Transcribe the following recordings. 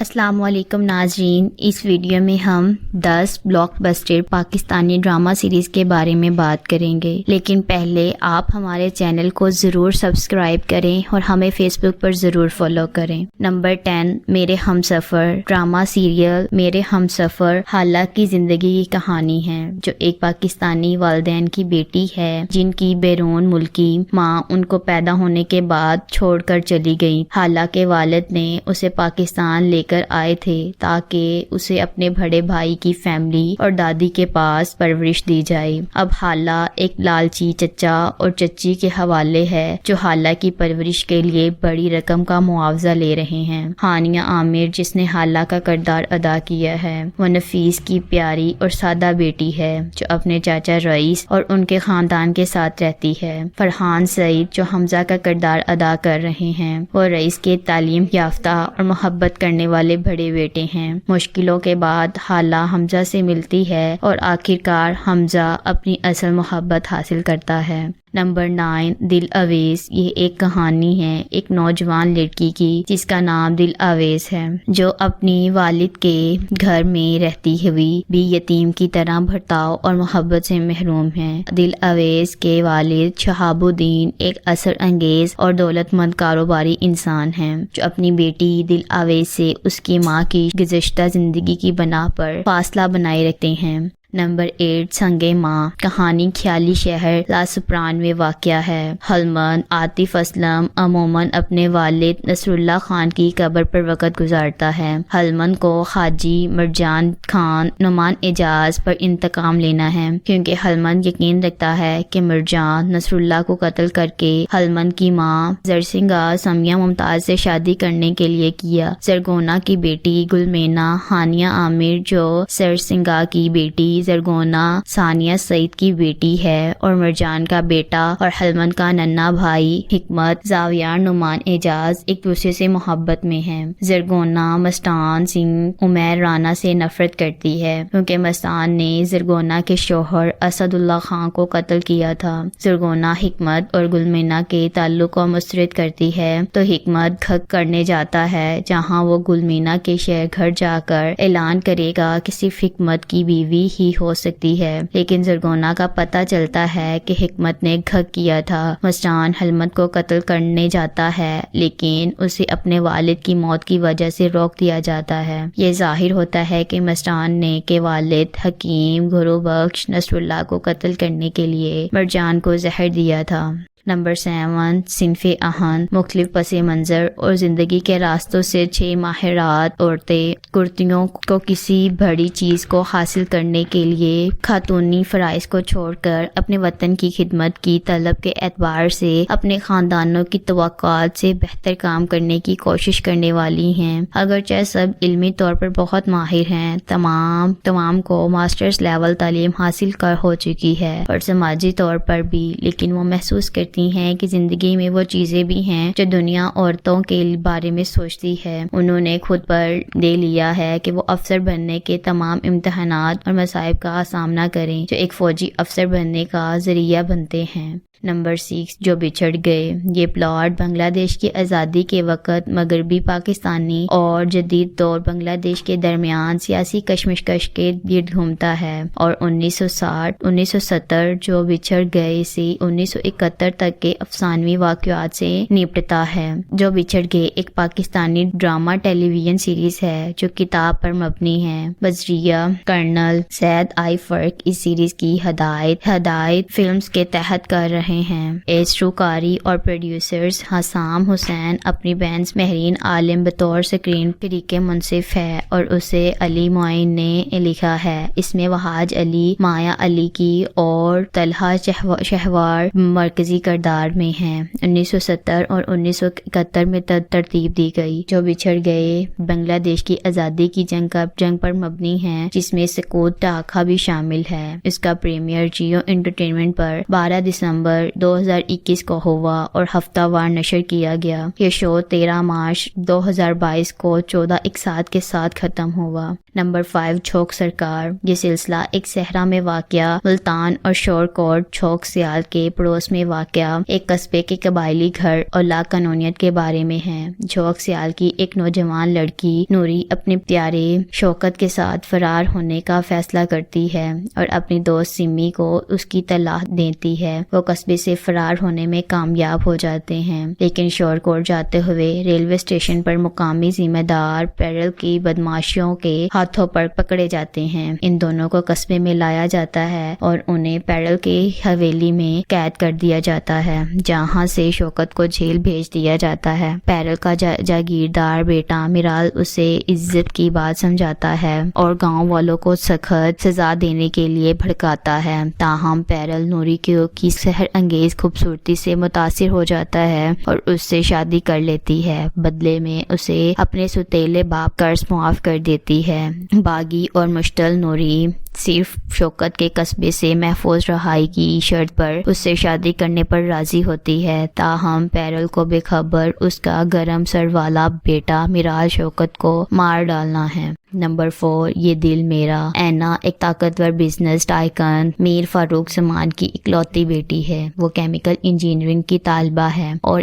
السلام علیکم ناظرین، اس ویڈیو میں ہم 10 block buster Pakistani drama series کے بارے میں بات کریں گے، لیکن پہلے آپ ہمارے چینل کو ضرور سبسکرائب کریں اور ہمیں فیس بک پر ضرور فالو کریں۔ نمبر 10، میرے ہم سفر۔ ڈرامہ سیریل میرے ہم سفر حالہ کی زندگی کی کہانی ہے، جو ایک پاکستانی والدین کی بیٹی ہے جن کی بیرون ملکی ماں ان کو پیدا ہونے کے بعد چھوڑ کر چلی گئی۔ حالہ کے والد نے اسے پاکستان لے کر آئے تھے تاکہ اسے اپنے بڑے بھائی کی فیملی اور دادی کے پاس پرورش دی جائے۔ اب حالہ ایک لالچی چچا اور چچی کے حوالے ہے جو حالہ کی پرورش کے لیے بڑی رقم کا معاوضہ لے رہے ہیں۔ ہانیہ عامر، جس نے حالہ کا کردار ادا کیا ہے، وہ نفیس کی پیاری اور سادہ بیٹی ہے جو اپنے چاچا رئیس اور ان کے خاندان کے ساتھ رہتی ہے۔ فرحان سعید، جو حمزہ کا کردار ادا کر رہے ہیں، وہ رئیس کے تعلیم یافتہ اور محبت کرنے والے بڑے بیٹے ہیں۔ مشکلوں کے بعد حالہ حمزہ سے ملتی ہے اور آخرکار حمزہ اپنی اصل محبت حاصل کرتا ہے۔ نمبر 9، دل اویس۔ یہ ایک کہانی ہے ایک نوجوان لڑکی کی جس کا نام دل اویس ہے، جو اپنی والد کے گھر میں رہتی ہوئی بھی یتیم کی طرح برتاؤ اور محبت سے محروم ہے۔ دل اویس کے والد شہاب الدین ایک اثر انگیز اور دولت مند کاروباری انسان ہیں جو اپنی بیٹی دل اویس سے اس کی ماں کی گزشتہ زندگی کی بنا پر فاصلہ بنائے رکھتے ہیں۔ نمبر 8، سنگ ماں۔ کہانی خیالی شہر لاسپران میں واقع ہے۔ ہلمند عاطف اسلم عموماً اپنے والد نصر اللہ خان کی قبر پر وقت گزارتا ہے۔ ہلمند کو حاجی مرجان خان نعمان اعجاز پر انتقام لینا ہے، کیونکہ ہلمند یقین رکھتا ہے کہ مرجان نصر اللہ کو قتل کر کے ہلمند کی ماں زرسنگا سمیہ ممتاز سے شادی کرنے کے لیے کیا۔ زرگونا کی بیٹی گلمینا ہانیہ عامر، جو زرسنگا کی بیٹی زرگونا ثانیہ سعید کی بیٹی ہے، اور مرجان کا بیٹا اور ہلمند کا ننھا بھائی حکمت زاویار نعمان اعجاز ایک دوسرے سے محبت میں ہیں۔ زرگونا مستان سنگھ عمیر رانا سے نفرت کرتی ہے کیونکہ مستان نے زرگونا کے شوہر اسد اللہ خان کو قتل کیا تھا۔ زرگونا حکمت اور گلمینا کے تعلق کو مسترد کرتی ہے تو حکمت گھگ کرنے جاتا ہے، جہاں وہ گلمینا کے شہر گھر جا کر اعلان کرے گا کہ صرف حکمت کی بیوی ہی ہو سکتی ہے، لیکن زرگونا کا پتہ چلتا ہے کہ حکمت نے گھگ کیا تھا۔ مستان ہلمند کو قتل کرنے جاتا ہے، لیکن اسے اپنے والد کی موت کی وجہ سے روک دیا جاتا ہے۔ یہ ظاہر ہوتا ہے کہ مستان نے کے والد حکیم گرو بخش نصر اللہ کو قتل کرنے کے لیے مرجان کو زہر دیا تھا۔ نمبر 7، صنف آہن۔ مختلف پس منظر اور زندگی کے راستوں سے 6 ماہرات عورتیں کرتیوں کو کسی بڑی چیز کو حاصل کرنے کے لیے خاتونی فرائض کو چھوڑ کر اپنے وطن کی خدمت کی طلب کے اعتبار سے اپنے خاندانوں کی توقعات سے بہتر کام کرنے کی کوشش کرنے والی ہیں۔ اگرچہ سب علمی طور پر بہت ماہر ہیں، تمام کو ماسٹرز لیول تعلیم حاصل کر ہو چکی ہے، اور سماجی طور پر بھی، لیکن وہ محسوس کرتی ہیں کہ زندگی میں وہ چیزیں بھی ہیں جو دنیا عورتوں کے بارے میں سوچتی ہے۔ انہوں نے خود پر دے لیا ہے کہ وہ افسر بننے کے تمام امتحانات اور مصائب کا سامنا کریں جو ایک فوجی افسر بننے کا ذریعہ بنتے ہیں۔ نمبر 6، جو بچھڑ گئے۔ یہ پلاٹ بنگلہ دیش کی آزادی کے وقت مغربی پاکستانی اور جدید دور بنگلہ دیش کے درمیان سیاسی کشمکش کے گرد گھومتا ہے، اور 1960-1970 جو بچھڑ گئے سے 1971 تک کے افسانوی واقعات سے نپٹتا ہے۔ جو بچھڑ گئے ایک پاکستانی ڈرامہ ٹیلی ویژن سیریز ہے جو کتاب پر مبنی ہے۔ بذریعہ کرنل سید آئی فرق اس سیریز کی ہدایت فلمز کے تحت کر رہے ہیں۔ ایسروکاری اور پروڈیوسرز حسام حسین اپنی بہن مہرین عالم بطور سکرین شریک منصف ہے، اور اسے علی معین نے لکھا ہے۔ اس میں وحاج علی، مایا علی کی اور طلحہ شہوار مرکزی کردار میں ہیں۔ 1970 اور 1971 میں ترتیب دی گئی۔ جو بچھڑ گئے بنگلہ دیش کی آزادی کی جنگ پر مبنی ہے، جس میں سکوت ڈاکہ بھی شامل ہے۔ اس کا پریمیئر جیو انٹرٹینمنٹ پر 12 دسمبر دسمبر 2021 کو ہوا اور ہفتہ وار نشر کیا گیا۔ یہ شو 13 مارچ 2022 کو 14 اقساط کے ساتھ ختم ہوا۔ نمبر 5، چھوک سرکار۔ یہ سلسلہ ایک صحرا میں واقع ملتان اور شور کوٹ چھوک سیال کے پڑوس میں واقع ایک قصبے کے قبائلی گھر اور لا قانونیت کے بارے میں ہے۔ چھوک سیال کی ایک نوجوان لڑکی نوری اپنے پیارے شوکت کے ساتھ فرار ہونے کا فیصلہ کرتی ہے اور اپنی دوست سمی کو اس کی اطلاع دیتی ہے۔ وہ قصبے سے فرار ہونے میں کامیاب ہو جاتے ہیں، لیکن شور کوٹ جاتے ہوئے ریلوے اسٹیشن پر مقامی ذمہ دار پیرل کی بدماشیوں کے ہاتھوں پر پکڑے جاتے ہیں۔ ان دونوں کو قصبے میں لایا جاتا ہے اور انہیں پیرل کی حویلی میں قید کر دیا جاتا ہے، جہاں سے شوکت کو جیل بھیج دیا جاتا ہے۔ پیرل کا جاگیردار بیٹا میرال اسے عزت کی بات سمجھاتا ہے اور گاؤں والوں کو سخت سزا دینے کے لیے بھڑکاتا ہے، تاہم پیرل نوری کی سحر انگیز خوبصورتی سے متاثر ہو جاتا ہے اور اس سے شادی کر لیتی ہے۔ بدلے میں اسے اپنے سوتیلے باپ قرض معاف کر دیتی ہے۔ باغی اور مشتعل نوری صرف شوکت کے قصبے سے محفوظ رہائی کی شرط پر اس سے شادی کرنے پر راضی ہوتی ہے، تاہم پیرل کو بے خبر اس کا گرم سر والا بیٹا میرال شوکت کو مار ڈالنا ہے۔ نمبر 4، یہ دل میرا۔ اینا ایک طاقتور بزنس ٹائکن میر فاروق زمان کی اکلوتی بیٹی ہے۔ وہ کیمیکل انجینئرنگ کی طالبہ ہے اور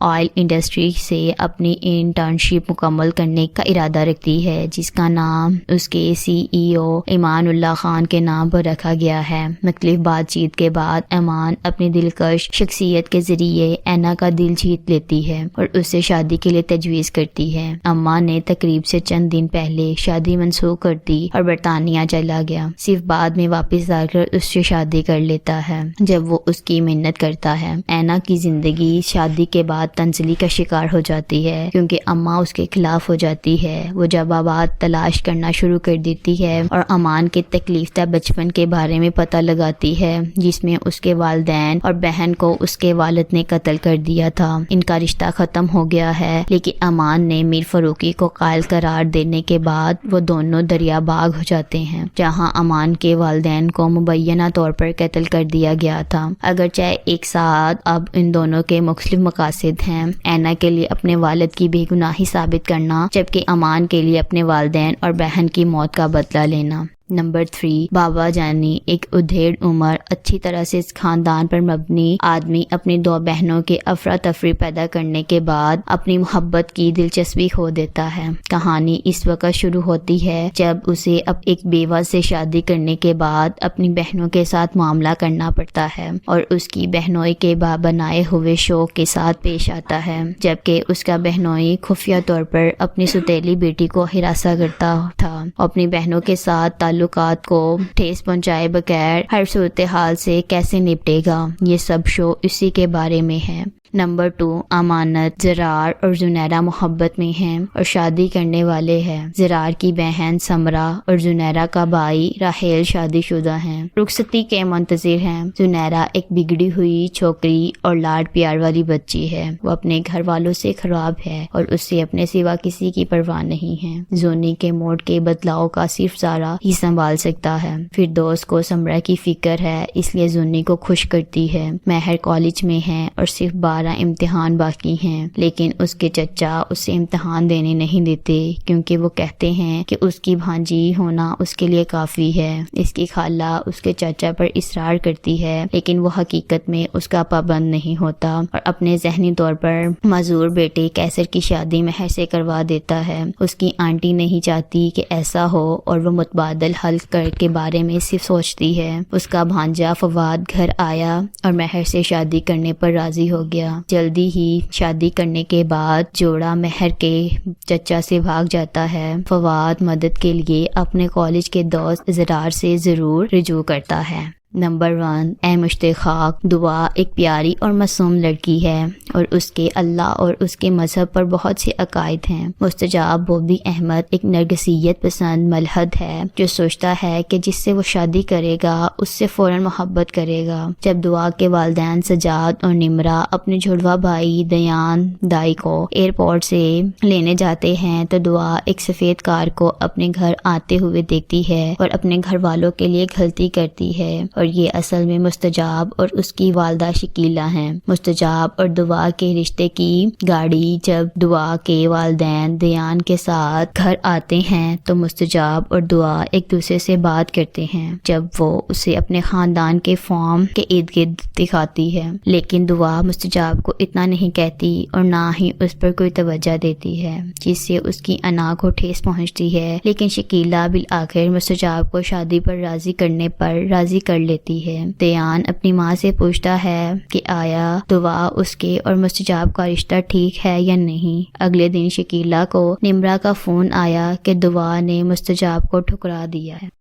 آئل انڈسٹری سے اپنی انٹرنشپ مکمل کرنے کا ارادہ رکھتی ہے، جس کا نام اس کے CEO ایمان اللہ خان کے نام پر رکھا گیا ہے۔ مختلف بات چیت کے بعد ایمان اپنی دلکش شخصیت کے ذریعے اینا کا دل جیت لیتی ہے اور اس سے شادی کے لیے تجویز کرتی ہے۔ اماں نے تقریب سے چند دن پہلے شادی منسوخ کر دی اور برطانیہ چلا گیا، صرف بعد میں واپس آ کر اس سے شادی کر لیتا ہے جب وہ اس کی منت کرتا ہے۔ اینا کی زندگی شادی کے بعد تنزلی کا شکار ہو جاتی ہے کیونکہ اماں اس کے خلاف ہو جاتی ہے۔ وہ جوابات تلاش کرنا شروع کر دیتی ہے اور امان کے تکلیف دہ بچپن کے بارے میں پتہ لگاتی ہے، جس میں اس کے والدین اور بہن کو اس کے والد نے قتل کر دیا تھا۔ ان کا رشتہ ختم ہو گیا ہے، لیکن امان نے میر فاروقی کو قائل قرار دینے کے بعد وہ دونوں دریا باغ ہو جاتے ہیں، جہاں امان کے والدین کو مبینہ طور پر قتل کر دیا گیا تھا۔ اگرچہ ایک ساتھ اب ان دونوں کے مختلف مقاصد ہیں، اینا کے لیے اپنے والد کی بے گناہی ثابت کرنا، جبکہ امان کے لیے اپنے والدین اور بہن کی موت کا بدلہ لینا۔ نمبر 3، بابا جانی۔ ایک ادھیڑ عمر اچھی طرح سے اس خاندان پر مبنی آدمی اپنی 2 بہنوں کے افراتفری پیدا کرنے کے بعد اپنی محبت کی دلچسپی کھو دیتا ہے۔ کہانی اس وقت شروع ہوتی ہے جب اسے اب ایک بیوہ سے شادی کرنے کے بعد اپنی بہنوں کے ساتھ معاملہ کرنا پڑتا ہے اور اس کی بہنوئی کے بنائے ہوئے شوق کے ساتھ پیش آتا ہے، جبکہ اس کا بہنوئی خفیہ طور پر اپنی سوتیلی بیٹی کو ہراساں کرتا تھا اور اپنی بہنوں کے ساتھ تعلقات کو ٹھیس پہنچائے بغیر ہر صورتحال سے کیسے نپٹے گا۔ یہ سب شو اسی کے بارے میں ہے۔ نمبر 2، امانت۔ زرار اور زنیرہ محبت میں ہیں اور شادی کرنے والے ہیں۔ زرار کی بہن سمرا اور زنیرہ کا بھائی راحیل شادی شدہ ہیں، رخصتی کے منتظر ہیں۔ زنیرہ ایک بگڑی ہوئی چھوکری اور لاڈ پیار والی بچی ہے۔ وہ اپنے گھر والوں سے خراب ہے اور اس سے اپنے سوا کسی کی پرواہ نہیں ہے۔ زونی کے موڈ کے بدلاؤ کا صرف زارا ہی سنبھال سکتا ہے۔ پھر دوست کو سمرا کی فکر ہے، اس لیے زونی کو خوش کرتی ہے۔ مہر کالج میں ہے اور صرف 12 امتحان باقی ہیں، لیکن اس کے چچا اسے امتحان دینے نہیں دیتے کیونکہ وہ کہتے ہیں کہ اس کی بھانجی ہونا اس کے لیے کافی ہے۔ اس کی خالہ اس کے چچا پر اصرار کرتی ہے، لیکن وہ حقیقت میں اس کا پابند نہیں ہوتا اور اپنے ذہنی طور پر معذور بیٹے کیسر کی شادی مہر سے کروا دیتا ہے۔ اس کی آنٹی نہیں چاہتی کہ ایسا ہو اور وہ متبادل حل کے بارے میں صرف سوچتی ہے۔ اس کا بھانجا فواد گھر آیا اور مہر سے شادی کرنے پر راضی ہو گیا۔ جلدی ہی شادی کرنے کے بعد جوڑا مہر کے چچا سے بھاگ جاتا ہے۔ فواد مدد کے لیے اپنے کالج کے دوست زرار سے ضرور رجوع کرتا ہے۔ نمبر 1، اے مشتاق خاک۔ دعا ایک پیاری اور معصوم لڑکی ہے اور اس کے اللہ اور اس کے مذہب پر بہت سے عقائد ہیں۔ مستجاب بوبی احمد ایک نرگسیت پسند ملحد ہے جو سوچتا ہے کہ جس سے وہ شادی کرے گا اس سے فوراً محبت کرے گا۔ جب دعا کے والدین سجاد اور نمرہ اپنے جھڑوا بھائی دیان دائی کو ایئرپورٹ سے لینے جاتے ہیں تو دعا ایک سفید کار کو اپنے گھر آتے ہوئے دیکھتی ہے اور اپنے گھر والوں کے لیے غلطی کرتی ہے اور یہ اصل میں مستجاب اور اس کی والدہ شکیلہ ہیں۔ مستجاب اور دعا کے رشتے کی گاڑی جب دعا کے والدین دیان کے ساتھ گھر آتے ہیں تو مستجاب اور دعا ایک دوسرے سے بات کرتے ہیں جب وہ اسے اپنے خاندان کے فارم کے ارد گرد دکھاتی ہے، لیکن دعا مستجاب کو اتنا نہیں کہتی اور نہ ہی اس پر کوئی توجہ دیتی ہے، جس سے اس کی انا کو ٹھیس پہنچتی ہے۔ لیکن شکیلہ بالآخر مستجاب کو شادی پر راضی کرنے پر راضی کر لیتی ہے۔ دیان اپنی ماں سے پوچھتا ہے کہ آیا دعا اس کے اور مستجاب کا رشتہ ٹھیک ہے یا نہیں۔ اگلے دن شکیلہ کو نمرہ کا فون آیا کہ دعا نے مستجاب کو ٹھکرا دیا ہے۔